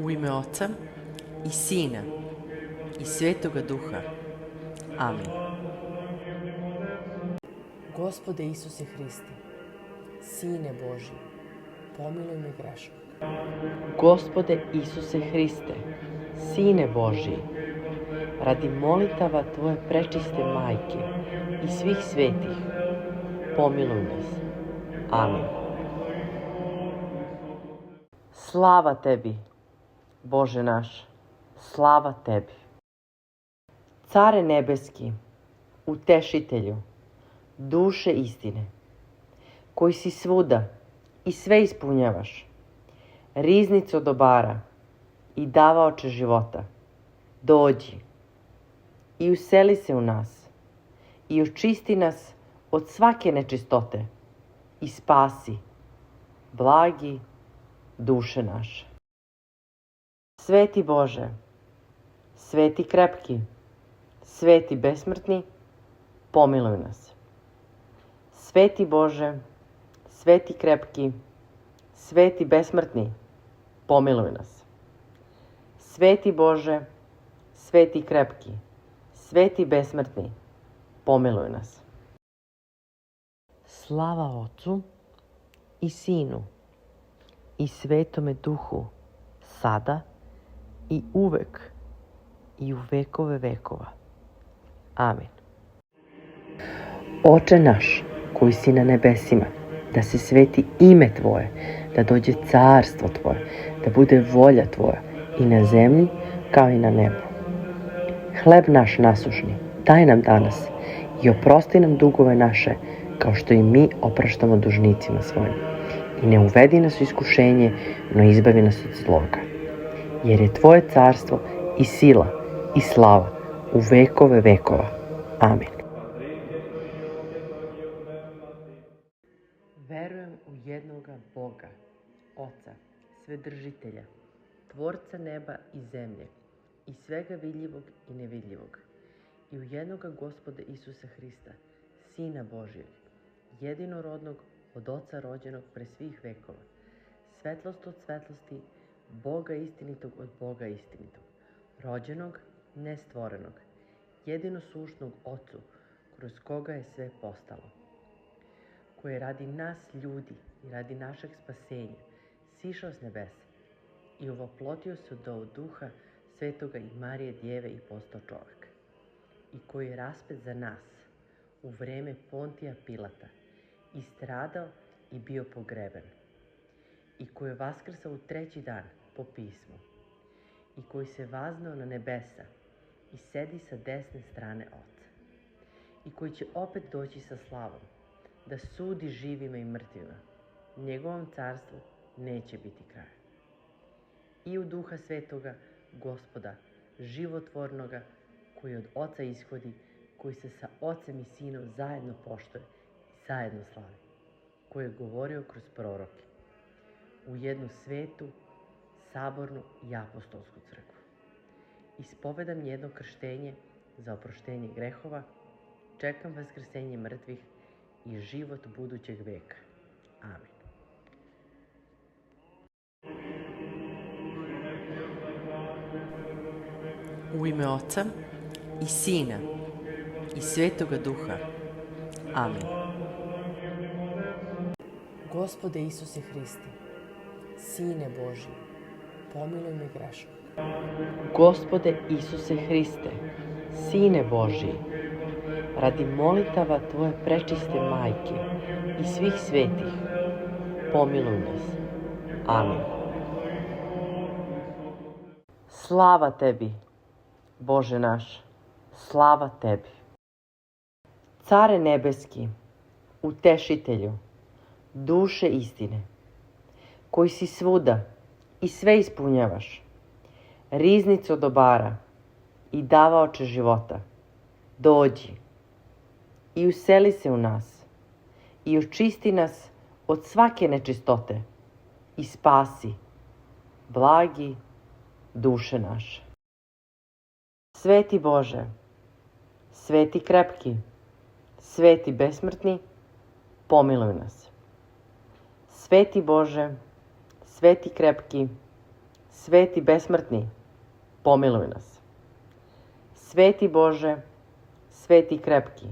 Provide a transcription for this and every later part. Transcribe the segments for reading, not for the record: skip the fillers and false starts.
U ime Oca i Sina i Svetoga Duha. Amin. Gospode Isuse Hriste, Sine Božji, pomiluj me grešnog. Gospode Isuse Hriste, Sine Božji, radi molitava Tvoje prečiste Majke i svih svetih, pomiluj nas. Amin. Slava Tebi, Bože naš, slava Tebi. Care nebeski, utešitelju, duše istine, koji si svuda i sve ispunjavaš, riznico dobara i davaoče života, dođi i useli se u nas i očisti nas od svake nečistote i spasi, blagi, duše naše. Sveti Bože, sveti krepki, sveti besmrtni, pomiluj nas. Sveti Bože, sveti krepki, sveti besmrtni, pomiluj nas. Sveti Bože, sveti krepki, sveti besmrtni, pomiluj nas. Slava Ocu i Sinu i Svetome Duhu, sada i uvek i u vekove vekova. Amin. Oče naš, koji si na nebesima, da se sveti ime Tvoje, da dođe carstvo Tvoje, da bude volja Tvoja i na zemlji kao i na nebu. Hleb naš nasušni, daj nam danas i oprosti nam dugove naše, kao što i mi opraštamo dužnicima svojim. I ne uvedi nas u iskušenje, no izbavi nas od zloga. Jer je Tvoje carstvo i sila i slava u vekove vekova. Amin. Verujem u jednoga Boga, Oca, Svedržitelja, Tvorca neba i zemlje i svega vidljivog i nevidljivog, i u jednoga Gospoda Isusa Hrista, Sina Božijeg, jedinorodnog od Oca rođenog pre svih vekova, svetlost od svetlosti, Boga istinitog od Boga istinitog, rođenog, nestvorenog, jedinosušnog Ocu, kroz koga je sve postalo, koji je radi nas ljudi i radi našeg spasenja sišao s nebesa i ovoplotio se od Duha Svetoga i Marije Djeve i postao čovek, i koji je raspet za nas u vreme Pontija Pilata i stradao i bio pogreben, i koji je vaskrsao u treći dan po pismu, i koji se vaznao na nebesa i sedi sa desne strane Oca, i koji će opet doći sa slavom, da sudi živima i mrtvima. Njegovom carstvu neće biti kraja. I u Duha Svetoga, Gospoda, životvornoga, koji od Oca ishodi, koji se sa Ocem i Sinom zajedno poštuje i zajedno slavi, koji je govorio kroz proroke, u jednu svetu, sabornu i apostolsku crkvu. Ispovedam jedno krštenje za oproštenje grehova, čekam vaskrsenje mrtvih i život budućeg veka. Amin. U ime Oca i Sina i Svetoga Duha. Amin. Gospode Isuse Hriste, Sine Božji, pomiluj me grešnog. Gospode Isuse Hriste, Sine Božji, radi molitava Tvoje prečiste Majke i svih svetih, pomiluj nas. Amin. Slava Tebi, Bože naš, slava Tebi. Care nebeski, utešitelju, duše istine, koji si svuda i sve ispunjavaš, riznico dobara i davaoče života, dođi i useli se u nas i očisti nas od svake nečistote i spasi, blagi, duše naše. Sveti Bože, sveti krepki, sveti besmrtni, pomiluj nas. Sveti Bože, sveti krepki, Sveti besmrtni, pomiluj nas. Sveti Bože, sveti krepki,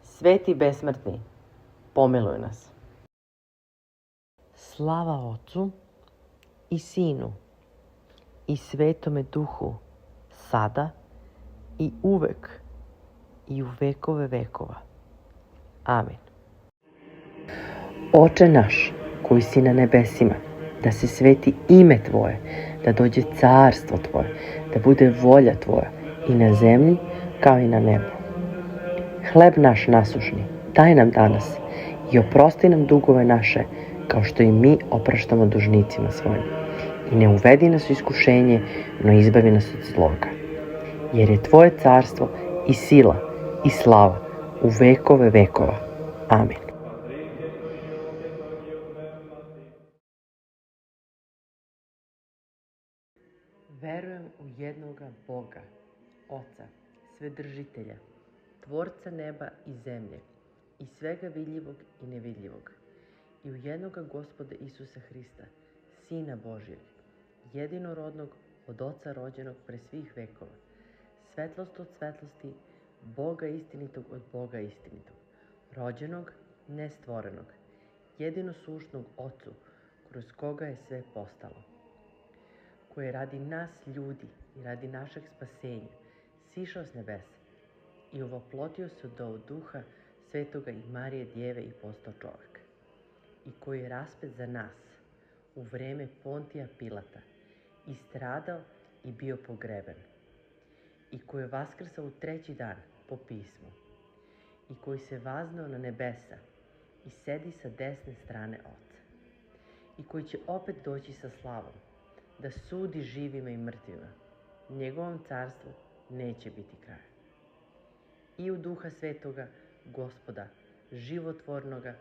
sveti besmrtni, pomiluj nas. Slava Ocu i Sinu i Svetome Duhu, sada i uvek i u vekove vekova. Amin. Oče naš, koji si na nebesima, da se sveti ime Tvoje, da dođe carstvo Tvoje, da bude volja Tvoja i na zemlji kao i na nebu. Hleb naš nasušni, daj nam danas i oprosti nam dugove naše, kao što i mi opraštamo dužnicima svojim. I ne uvedi nas u iskušenje, no izbavi nas od zloga. Jer je Tvoje carstvo i sila i slava u vekove vekova. Amin. Verujem u jednoga Boga, Oca, Svedržitelja, Tvorca neba i zemlje i svega vidljivog i nevidljivog, i u jednoga Gospoda Isusa Hrista, Sina Božijeg, jedinorodnog od Oca rođenog pre svih vekova, svetlost od svetlosti, Boga istinitog od Boga istinitog, rođenog, nestvorenog, jedinosušnog Ocu, kroz koga je sve postalo, koji je radi nas ljudi i radi našeg spasenja sišao s nebesa i ovoplotio se od Duha Svetoga i Marije Djeve i postao čovek, i koji je raspet za nas u vreme Pontija Pilata i stradao i bio pogreben, i koji je vaskrsao u treći dan po pismu, i koji se vaznao na nebesa i sedi sa desne strane Oca, i koji će opet doći sa slavom da sudi živima i mrtvima. Njegovom carstvu neće biti kraja. I u Duha Svetoga, Gospoda, životvornoga,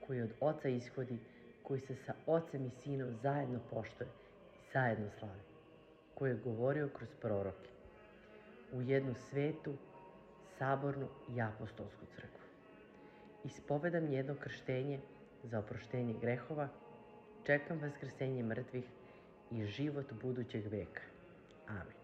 koji od Oca ishodi, koji se sa Ocem i Sinom zajedno poštuje i zajedno slavi, koji je govorio kroz proroke, u jednu svetu, sabornu i apostolsku crkvu. Ispovedam jedno krštenje za oproštenje grehova, čekam vaskrsenje mrtvih i život budućeg veka. Amin.